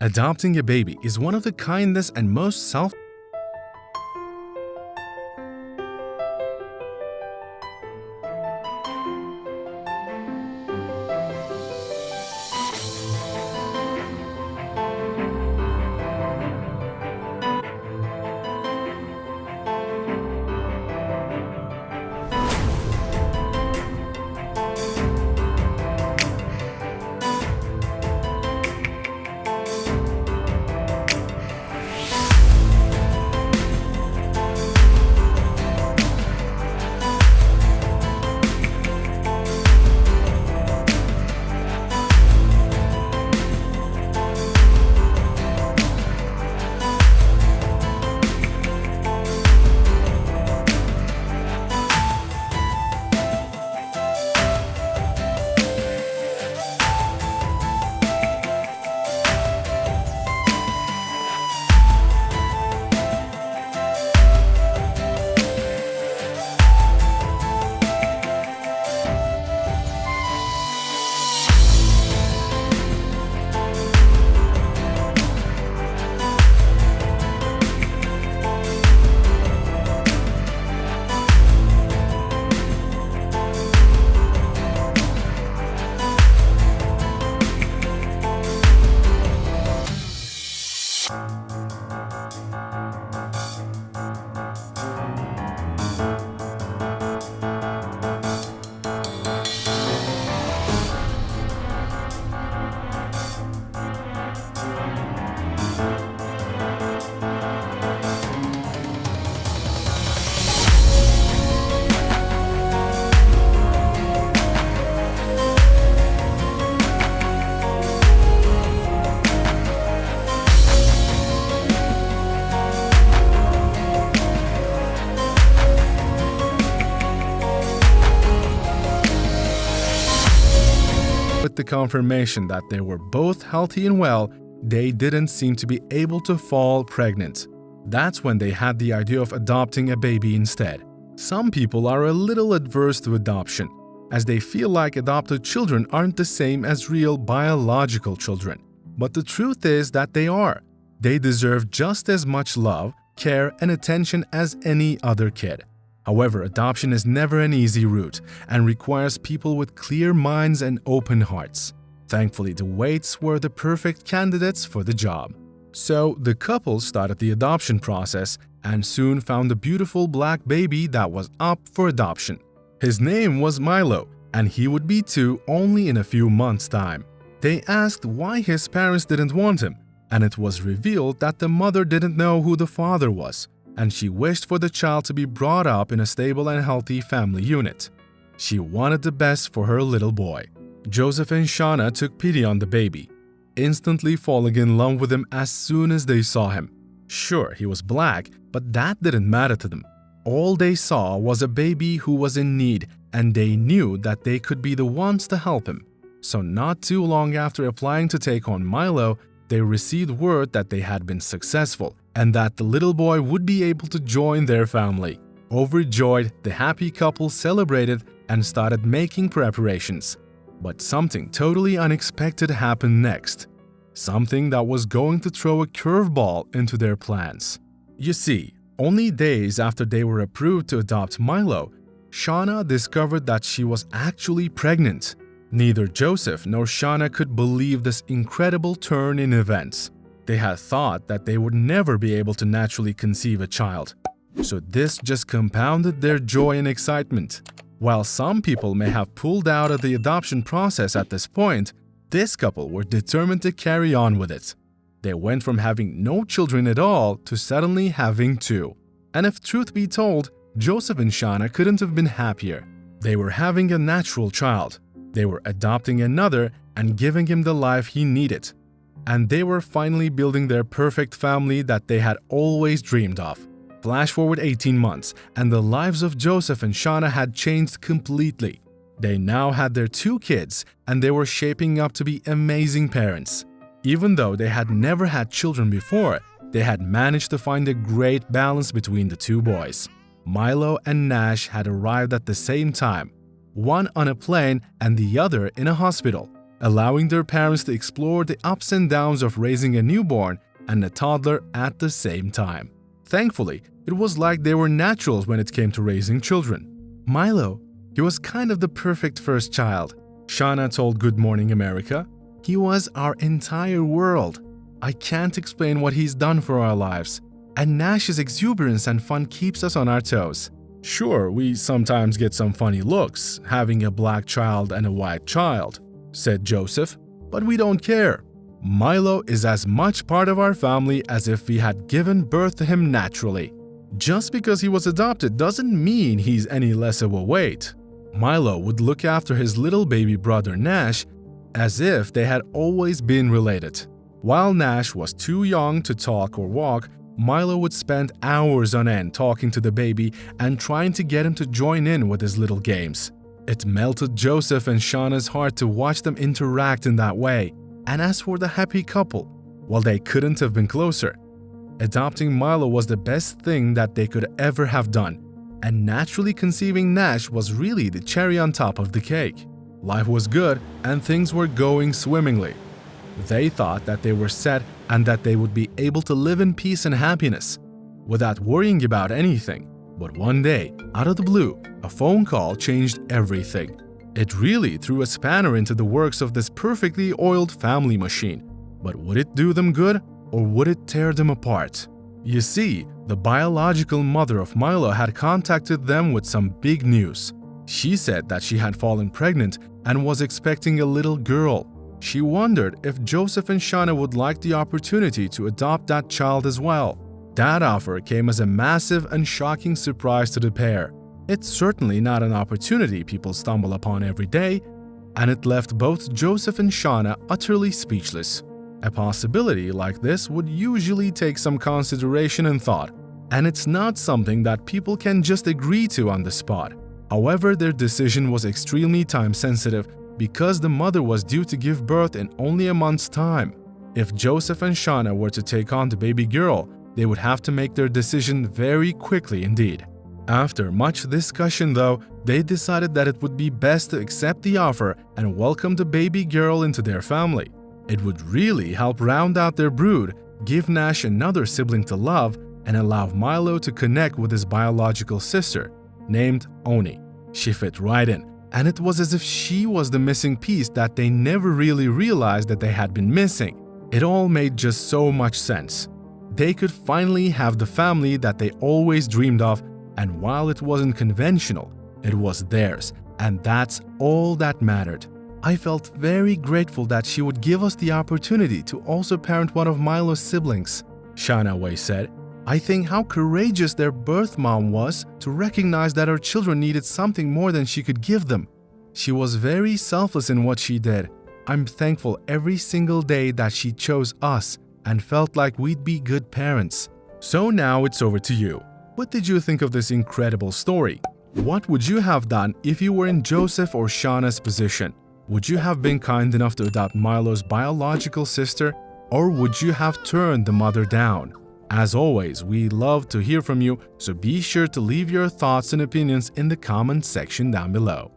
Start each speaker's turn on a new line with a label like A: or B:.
A: Adopting a baby is one of the kindest and most with the confirmation that they were both healthy and well, they didn't seem to be able to fall pregnant. That's when they had the idea of adopting a baby instead. Some people are a little adverse to adoption, as they feel like adopted children aren't the same as real biological children. But the truth is that they are. They deserve just as much love, care, and attention as any other kid. However, adoption is never an easy route and requires people with clear minds and open hearts. Thankfully, the Waits were the perfect candidates for the job. So, the couple started the adoption process and soon found a beautiful black baby that was up for adoption. His name was Milo, and he would be 2 only in a few months' time. They asked why his parents didn't want him, and it was revealed that the mother didn't know who the father was, and she wished for the child to be brought up in a stable and healthy family unit. She wanted the best for her little boy. Joseph and Shauna took pity on the baby, instantly falling in love with him as soon as they saw him. Sure, he was black, but that didn't matter to them. All they saw was a baby who was in need, and they knew that they could be the ones to help him. So not too long after applying to take on Milo, they received word that they had been successful and that the little boy would be able to join their family. Overjoyed, the happy couple celebrated and started making preparations. But something totally unexpected happened next. Something that was going to throw a curveball into their plans. You see, only days after they were approved to adopt Milo, Shauna discovered that she was actually pregnant. Neither Joseph nor Shauna could believe this incredible turn in events. They had thought that they would never be able to naturally conceive a child. So this just compounded their joy and excitement. While some people may have pulled out of the adoption process at this point, this couple were determined to carry on with it. They went from having no children at all to suddenly having 2. And if truth be told, Joseph and Shauna couldn't have been happier. They were having a natural child. They were adopting another and giving him the life he needed. And they were finally building their perfect family that they had always dreamed of. Flash forward 18 months, and the lives of Joseph and Shauna had changed completely. They now had their 2 kids, and they were shaping up to be amazing parents. Even though they had never had children before, they had managed to find a great balance between the 2 boys. Milo and Nash had arrived at the same time, one on a plane and the other in a hospital. allowing their parents to explore the ups and downs of raising a newborn and a toddler at the same time. Thankfully, it was like they were naturals when it came to raising children. Milo, he was kind of the perfect first child. Shauna told Good Morning America. He was our entire world. I can't explain what he's done for our lives. And Nash's exuberance and fun keeps us on our toes. Sure, we sometimes get some funny looks, having a black child and a white child, said Joseph, but we don't care. Milo is as much part of our family as if we had given birth to him naturally. Just because he was adopted doesn't mean he's any less of a weight. Milo would look after his little baby brother Nash as if they had always been related. While Nash was too young to talk or walk, Milo would spend hours on end talking to the baby and trying to get him to join in with his little games. It melted Joseph and Shauna's heart to watch them interact in that way. And as for the happy couple, well, they couldn't have been closer. Adopting Milo was the best thing that they could ever have done, and naturally conceiving Nash was really the cherry on top of the cake. Life was good and things were going swimmingly. They thought that they were set and that they would be able to live in peace and happiness without worrying about anything. But one day, out of the blue, a phone call changed everything. It really threw a spanner into the works of this perfectly oiled family machine. But would it do them good or would it tear them apart? You see, the biological mother of Milo had contacted them with some big news. She said that she had fallen pregnant and was expecting a little girl. She wondered if Joseph and Shauna would like the opportunity to adopt that child as well. That offer came as a massive and shocking surprise to the pair. It's certainly not an opportunity people stumble upon every day, and it left both Joseph and Shauna utterly speechless. A possibility like this would usually take some consideration and thought, and it's not something that people can just agree to on the spot. However, their decision was extremely time-sensitive because the mother was due to give birth in only a month's time. If Joseph and Shauna were to take on the baby girl, they would have to make their decision very quickly indeed. After much discussion though, they decided that it would be best to accept the offer and welcome the baby girl into their family. It would really help round out their brood, give Nash another sibling to love, and allow Milo to connect with his biological sister, named Oni. She fit right in, and it was as if she was the missing piece that they never really realized that they had been missing. It all made just so much sense. They could finally have the family that they always dreamed of, and while it wasn't conventional, it was theirs, and that's all that mattered. I felt very grateful that she would give us the opportunity to also parent one of Milo's siblings, Shauna Wei said. I think how courageous their birth mom was to recognize that her children needed something more than she could give them. She was very selfless in what she did. I'm thankful every single day that she chose us and felt like we'd be good parents. So now it's over to you. What did you think of this incredible story? What would you have done if you were in Joseph or Shauna's position? Would you have been kind enough to adopt Milo's biological sister, or would you have turned the mother down? As always, we love to hear from you, so be sure to leave your thoughts and opinions in the comment section down below.